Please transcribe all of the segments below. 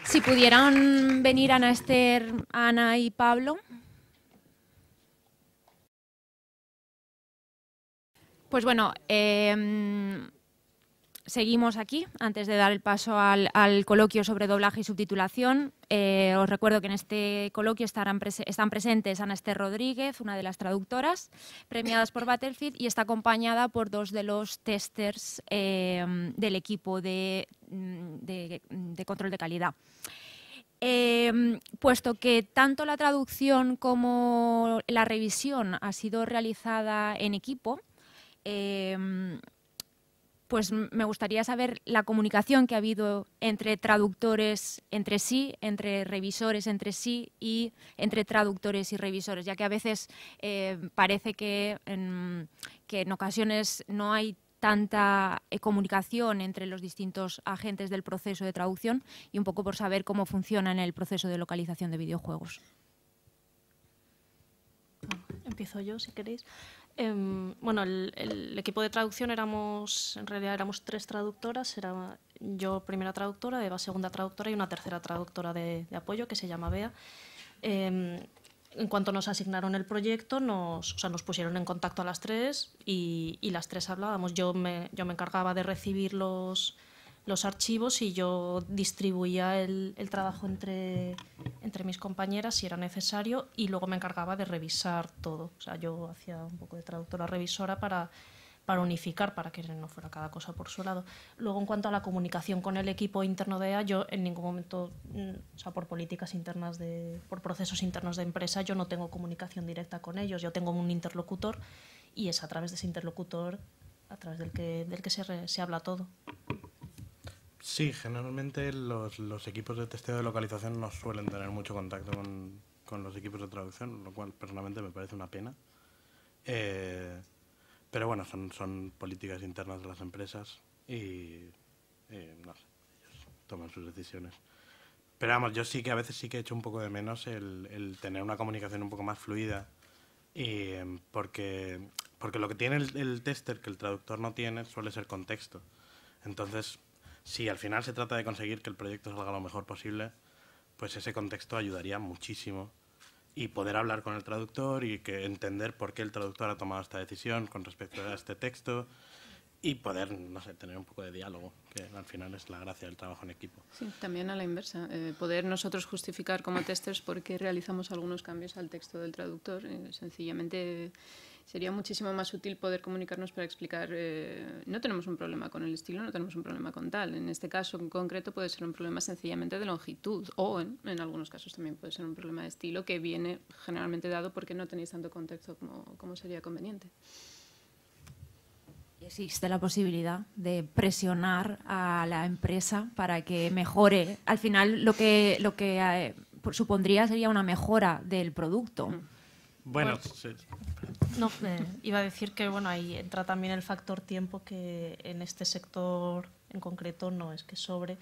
Si pudieran venir Ana Esther, Ana y Pablo. Pues bueno, seguimos aquí. Antes de dar el paso al coloquio sobre doblaje y subtitulación, os recuerdo que en este coloquio están presentes Ana Esther Rodríguez, una de las traductoras premiadas por Battlefield, y está acompañada por dos de los testers del equipo de control de calidad. Puesto que tanto la traducción como la revisión ha sido realizada en equipo, pues me gustaría saber la comunicación que ha habido entre traductores entre sí, entre revisores entre sí y entre traductores y revisores, ya que a veces parece que en ocasiones no hay tanta comunicación entre los distintos agentes del proceso de traducción, y un poco por saber cómo funciona en el proceso de localización de videojuegos. Empiezo yo, si queréis. Bueno, el equipo de traducción en realidad éramos 3 traductoras. Era yo primera traductora, Eva segunda traductora y una tercera traductora de apoyo que se llama Bea. En cuanto nos asignaron el proyecto, nos pusieron en contacto a las 3 y las 3 hablábamos. Yo me encargaba de recibir los archivos y yo distribuía el trabajo entre mis compañeras si era necesario, y luego me encargaba de revisar todo. O sea, yo hacía un poco de traductora revisora para unificar, para que no fuera cada cosa por su lado. Luego, en cuanto a la comunicación con el equipo interno de EA, yo en ningún momento, o sea, por políticas internas, por procesos internos de empresa, yo no tengo comunicación directa con ellos. Yo tengo un interlocutor y es a través de ese interlocutor a través del que se habla todo. Sí, generalmente los equipos de testeo de localización no suelen tener mucho contacto con los equipos de traducción, lo cual personalmente me parece una pena. Pero bueno, son políticas internas de las empresas y no sé, ellos toman sus decisiones. Pero vamos, yo sí que a veces sí que he hecho un poco de menos el tener una comunicación un poco más fluida, y porque lo que tiene el tester que el traductor no tiene suele ser contexto. Entonces, si al final se trata de conseguir que el proyecto salga lo mejor posible, pues ese contexto ayudaría muchísimo, y poder hablar con el traductor y entender por qué el traductor ha tomado esta decisión con respecto a este texto, y poder, no sé, tener un poco de diálogo, que al final es la gracia del trabajo en equipo. Sí, también a la inversa. Poder nosotros justificar como testers por qué realizamos algunos cambios al texto del traductor. Sencillamente sería muchísimo más útil poder comunicarnos para explicar, no tenemos un problema con el estilo, no tenemos un problema con tal. En este caso en concreto puede ser un problema sencillamente de longitud, o en algunos casos también puede ser un problema de estilo que viene generalmente dado porque no tenéis tanto contexto como sería conveniente. ¿Existe la posibilidad de presionar a la empresa para que mejore? Al final lo que supondría sería una mejora del producto. Bueno, sí. No, iba a decir que bueno, ahí entra también el factor tiempo, que en este sector en concreto no es que sobre,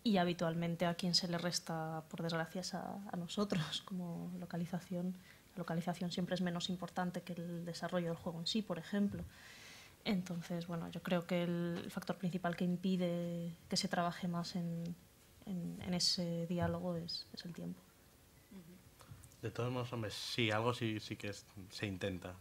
y habitualmente a quien se le resta, por desgracia, es a nosotros como localización. La localización siempre es menos importante que el desarrollo del juego en sí, por ejemplo. Entonces, bueno, yo creo que el factor principal que impide que se trabaje más en ese diálogo es el tiempo. De todos modos, hombre, sí, algo sí que se intenta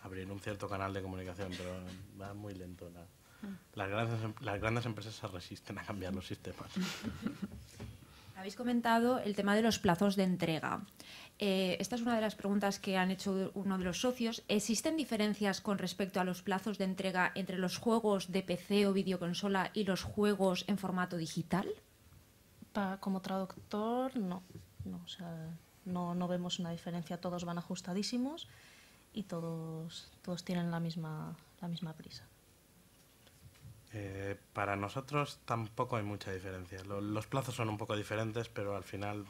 abrir un cierto canal de comunicación, pero va muy lento. Las grandes empresas se resisten a cambiar los sistemas. Habéis comentado el tema de los plazos de entrega. Esta es una de las preguntas que han hecho uno de los socios. ¿Existen diferencias con respecto a los plazos de entrega entre los juegos de PC o videoconsola y los juegos en formato digital? Como traductor, no. O sea, no vemos una diferencia. Todos van ajustadísimos y todos tienen la misma prisa. Para nosotros tampoco hay mucha diferencia. Los plazos son un poco diferentes, pero al final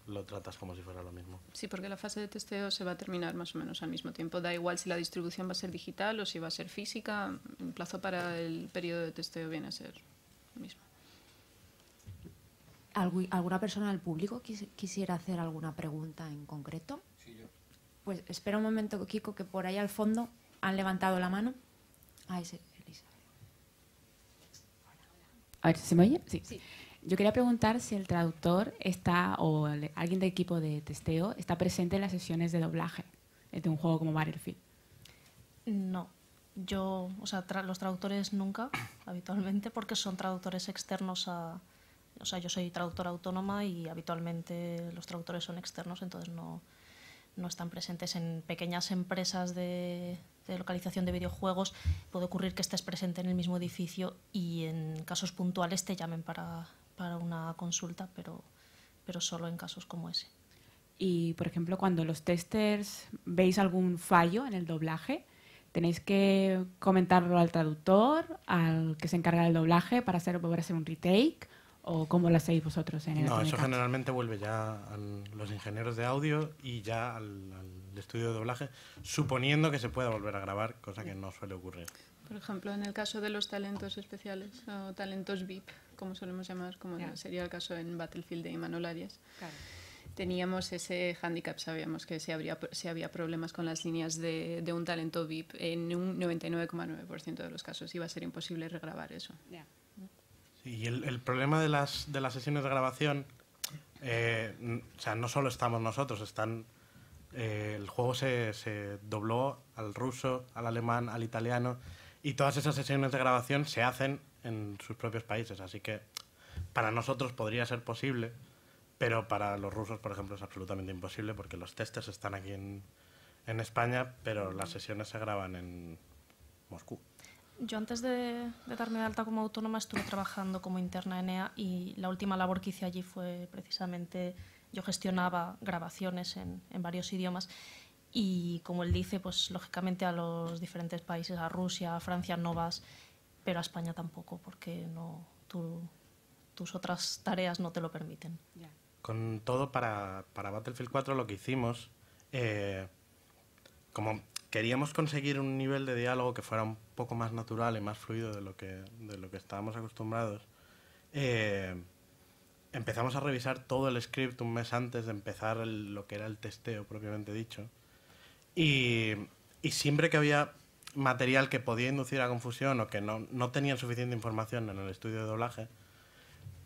lo tratas como si fuera lo mismo. Sí, porque la fase de testeo se va a terminar más o menos al mismo tiempo. Da igual si la distribución va a ser digital o si va a ser física. El plazo para el periodo de testeo viene a ser lo mismo. ¿Alguna persona del público quisiera hacer alguna pregunta en concreto? Sí, yo. Pues espera un momento, Kiko, que por ahí al fondo han levantado la mano. Ah, ese, Elisa. A ver, ¿se me oye? Sí. Yo quería preguntar si el traductor está, o alguien del equipo de testeo, está presente en las sesiones de doblaje de un juego como Battlefield. No, yo, o sea, los traductores nunca, habitualmente, porque son traductores externos a... O sea, yo soy traductora autónoma y habitualmente los traductores son externos, entonces no están presentes. En pequeñas empresas de localización de videojuegos puede ocurrir que estés presente en el mismo edificio y en casos puntuales te llamen para una consulta, pero solo en casos como ese. Y, por ejemplo, cuando los testers veis algún fallo en el doblaje, ¿tenéis que comentarlo al traductor, al que se encarga del doblaje, para volver a hacer un retake? ¿O cómo lo hacéis vosotros en el No, eso caso? generalmente vuelve ya a los ingenieros de audio y ya al estudio de doblaje, suponiendo que se pueda volver a grabar, cosa que no suele ocurrir. Por ejemplo, en el caso de los talentos especiales o talentos VIP, como solemos llamar, como sería el caso en Battlefield de Imanol Arias, teníamos ese hándicap, sabíamos que si había problemas con las líneas de un talento VIP, en un 99,9% de los casos iba a ser imposible regrabar eso. Y el problema de las sesiones de grabación, o sea, no solo estamos nosotros, el juego se dobló al ruso, al alemán, al italiano, y todas esas sesiones de grabación se hacen en sus propios países, así que para nosotros podría ser posible, pero para los rusos, por ejemplo, es absolutamente imposible porque los testers están aquí en España, pero las sesiones se graban en Moscú. Yo antes de darme de alta como autónoma estuve trabajando como interna en EA y la última labor que hice allí fue precisamente, yo gestionaba grabaciones en varios idiomas y como él dice, pues lógicamente a los diferentes países, a Rusia, a Francia no vas, pero a España tampoco porque tus otras tareas no te lo permiten. Con todo, para Battlefield 4 lo que hicimos, como queríamos conseguir un nivel de diálogo que fuera un poco más natural y más fluido de lo que estábamos acostumbrados, empezamos a revisar todo el script un mes antes de empezar lo que era el testeo propiamente dicho. Y siempre que había material que podía inducir a confusión o que no tenían suficiente información en el estudio de doblaje,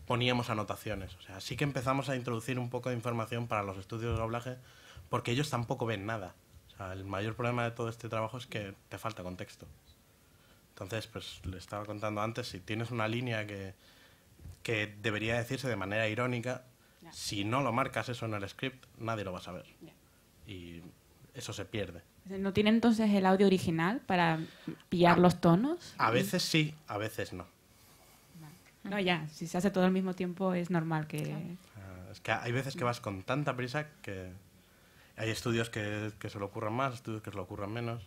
poníamos anotaciones. O sea, sí que empezamos a introducir un poco de información para los estudios de doblaje porque ellos tampoco ven nada. O sea, el mayor problema de todo este trabajo es que te falta contexto. Entonces, pues le estaba contando antes, si tienes una línea que debería decirse de manera irónica, si no lo marcas eso en el script, nadie lo va a saber. Y eso se pierde. ¿No tiene entonces el audio original para pillar los tonos? A veces sí, a veces no. No, ya, si se hace todo al mismo tiempo es normal que... Es que hay veces que vas con tanta prisa que hay estudios que se lo ocurran más, estudios que se lo ocurran menos.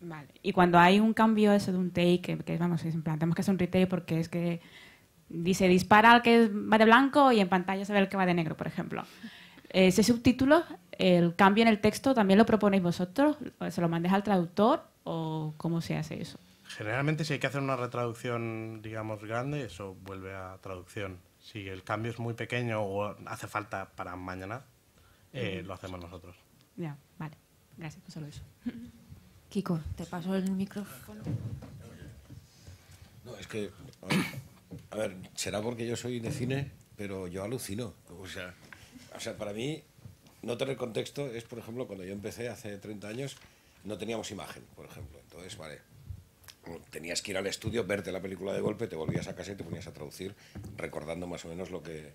Vale. Y cuando hay un cambio eso de un take, que vamos, en plan, tenemos que hacer un retake porque es que dice dispara al que va de blanco y en pantalla se ve el que va de negro, por ejemplo. Ese subtítulo, el cambio en el texto, ¿también lo proponéis vosotros? ¿Se lo mandáis al traductor o cómo se hace eso? Generalmente si hay que hacer una retraducción, digamos, grande, eso vuelve a traducción. Si el cambio es muy pequeño o hace falta para mañana, lo hacemos nosotros. Ya, vale. Gracias, pues solo eso. Kiko, te paso el micrófono. No, es que, a ver, será porque yo soy de cine, pero yo alucino. O sea, para mí, no tener contexto es, por ejemplo, cuando yo empecé hace 30 años, no teníamos imagen, por ejemplo. Entonces, vale, tenías que ir al estudio, verte la película de golpe, te volvías a casa y te ponías a traducir, recordando más o menos lo que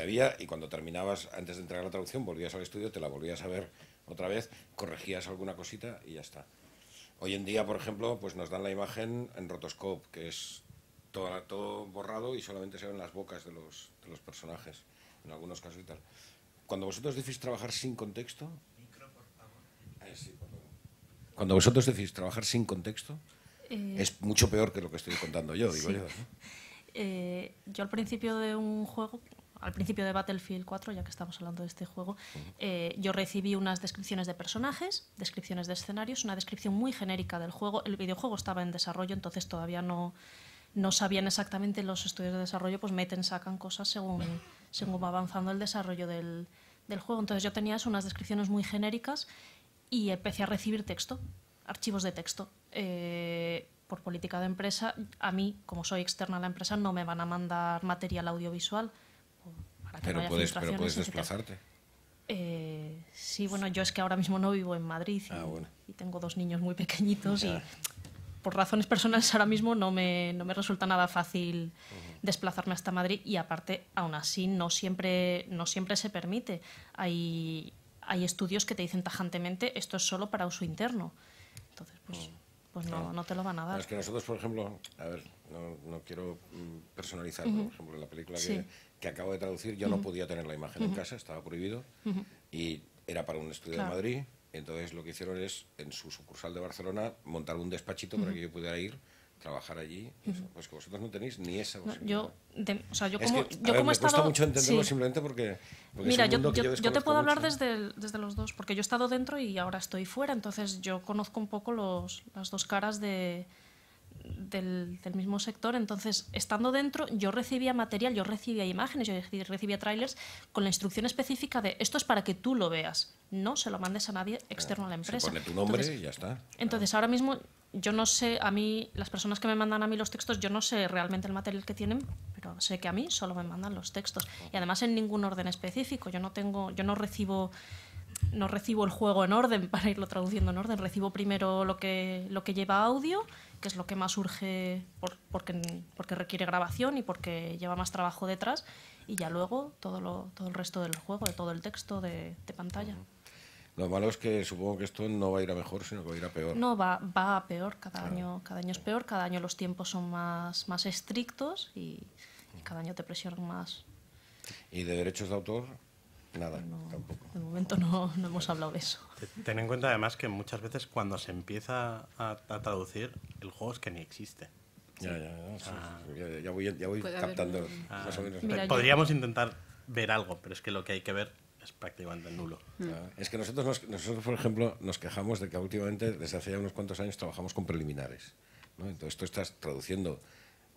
había, y cuando terminabas, antes de entregar la traducción, volvías al estudio, te la volvías a ver otra vez, corregías alguna cosita y ya está. Hoy en día, por ejemplo, pues nos dan la imagen en rotoscope, que es todo borrado y solamente se ven las bocas de los personajes, en algunos casos y tal. Cuando vosotros decís trabajar sin contexto... Cuando vosotros decís trabajar sin contexto, es mucho peor que lo que estoy contando yo, digo yo, ¿no? Yo al principio de un juego, al principio de Battlefield 4, ya que estamos hablando de este juego, yo recibí unas descripciones de personajes, descripciones de escenarios, una descripción muy genérica del juego. El videojuego estaba en desarrollo, entonces todavía no sabían exactamente los estudios de desarrollo, pues sacan cosas según va avanzando el desarrollo del juego. Entonces yo tenía unas descripciones muy genéricas y empecé a recibir texto, archivos de texto. por política de empresa, a mí, como soy externa a la empresa, no me van a mandar material audiovisual para que no haya pero filtraciones, puedes etcétera. desplazarte. Sí, bueno, yo es que ahora mismo no vivo en Madrid y tengo 2 niños muy pequeñitos y por razones personales ahora mismo no me resulta nada fácil desplazarme hasta Madrid y aparte, aún así, no siempre se permite. Hay estudios que te dicen tajantemente esto es solo para uso interno. Entonces, pues no te lo van a dar. Es que nosotros, por ejemplo, a ver, no quiero personalizar, por ejemplo, en la película que acabo de traducir, yo no podía tener la imagen en casa, estaba prohibido, y era para un estudio de Madrid, entonces lo que hicieron es, en su sucursal de Barcelona, montar un despachito para que yo pudiera ir, trabajar allí, pues que vosotros no tenéis ni esa posibilidad. Me cuesta mucho entenderlo simplemente porque mira, es un mundo que yo te puedo hablar mucho. desde los dos, porque yo he estado dentro y ahora estoy fuera, entonces yo conozco un poco las dos caras del mismo sector. Entonces, estando dentro, yo recibía material, yo recibía imágenes, yo recibía trailers con la instrucción específica de esto es para que tú lo veas, no se lo mandes a nadie externo a la empresa. Se pone tu nombre y ya está. Entonces, ahora mismo yo no sé, a mí, las personas que me mandan a mí los textos, yo no sé realmente el material que tienen, pero sé que a mí solo me mandan los textos. Y además en ningún orden específico. Yo no recibo el juego en orden para irlo traduciendo en orden. Recibo primero lo que lleva audio, que es lo que más urge porque requiere grabación y porque lleva más trabajo detrás, y ya luego todo el resto del juego, de todo el texto de pantalla. Lo malo es que supongo que esto no va a ir a mejor, sino que va a ir a peor. No, va a peor. Cada año es peor. Cada año los tiempos son más estrictos y cada año te presionan más. ¿Y de derechos de autor? Nada, tampoco. De momento no hemos hablado de eso. Ten en cuenta además que muchas veces cuando se empieza a traducir, el juego es que ni existe. Ya voy captando más o menos. Mira, Podríamos intentar ver algo, pero es que lo que hay que ver es prácticamente nulo. Es que nosotros, por ejemplo, nos quejamos de que últimamente, desde hace ya unos cuantos años, trabajamos con preliminares, ¿no? Entonces tú estás traduciendo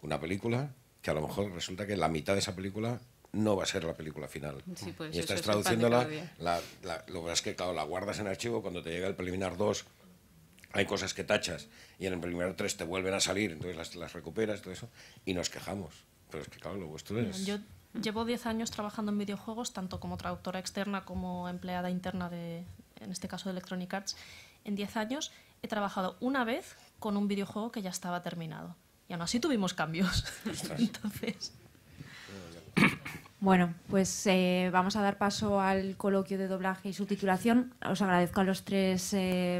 una película que a lo mejor resulta que la mitad de esa película no va a ser la película final. Sí, pues y estás eso es el pan de traduciéndola, cada día. lo que es que, claro, la guardas en archivo, cuando te llega el preliminar 2, hay cosas que tachas, y en el preliminar 3 te vuelven a salir, entonces las recuperas, todo eso, y nos quejamos. Pero es que, claro, lo vuestro es... Yo llevo 10 años trabajando en videojuegos, tanto como traductora externa como empleada interna en este caso de Electronic Arts. En 10 años he trabajado una vez con un videojuego que ya estaba terminado. Y aún así tuvimos cambios. Entonces... Bueno, pues vamos a dar paso al coloquio de doblaje y subtitulación. Os agradezco a los tres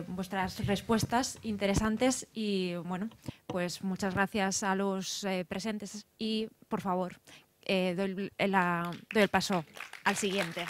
vuestras respuestas interesantes y, bueno, pues muchas gracias a los presentes y, por favor, doy el paso al siguiente.